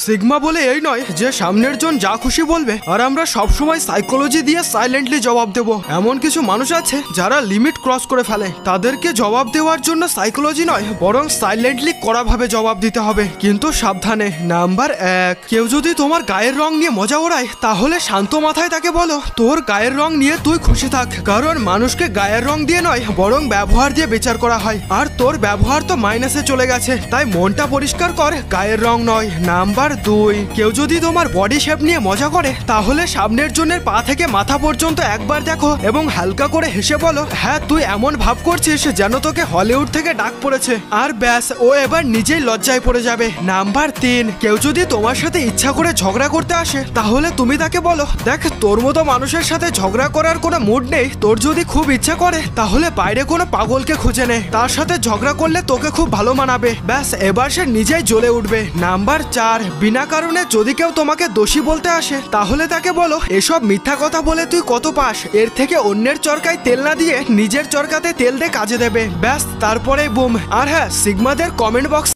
Sigma বলে এই নয় যে সামনের জন যা খুশি বলবে আর আমরা সবসময় সাইকোলজি দিয়ে সাইলেন্টলি জবাব দেব। এমন কিছু মানুষ আছে যারা লিমিট ক্রস করে ফেলে, তাদেরকে জবাব দেওয়ার জন্য সাইকোলজি নয় বরং সাইলেন্টলি কড়াভাবে জবাব দিতে হবে। কিন্তু সাবধানে। নাম্বার 1, কেউ যদি তোমার গায়ের রং নিয়ে মজা ওড়ায় তাহলে শান্ত মাথায় তাকে বলো তোর গায়ের রং নিয়ে তুই খুশি থাক, কারণ মানুষকে গায়ের রং দিয়ে নয় বরং ব্যবহার দিয়ে বিচার করা হয়, আর তোর ব্যবহার তো মাইনাসে চলে গেছে, তাই মনটা পরিষ্কার কর, গায়ের রং নয়। নাম্বার 2, কেউ যদি তোমার বডি শেপ নিয়ে মজা করে তাহলে সামনের জনের পা থেকে মাথা পর্যন্ত একবার দেখো এবং হালকা করে হেসে বলো হ্যাঁ তুই এমন ভাব করছিস যেন তোকে হলিউড থেকে ডাক পড়েছে, আর ব্যাস ও এবার নিজেই লজ্জায় পড়ে যাবে। নাম্বার 3, কেউ যদি তোমার সাথে ইচ্ছা করে ঝগড়া করতে আসে তাহলে তুমি তাকে বলো দেখ তোর মতো মানুষের সাথে ঝগড়া করার কোনো মুড নেই, তোর যদি খুব ইচ্ছা করে তাহলে বাইরে কোনো পাগলকে খুঁজে নে, তার সাথে ঝগড়া করলে তোকে খুব ভালো মানাবে, ব্যাস এবার সে নিজেই জ্বলে উঠবে। নাম্বার 4, বিনা কারণে যদি কেউ তোমাকে দোষী বলতে আসে তাহলে তাকে বলো এসব মিথ্যা কথা বলে তুই কত পাস, এর থেকে অন্যের চরকায় তেল না দিয়ে নিজের চরকাতে তেল দিয়ে কাজে দেবে, ব্যাস তারপরে বুম। আর হ্যাঁ, সিগমাদের কমেন্ট বক্স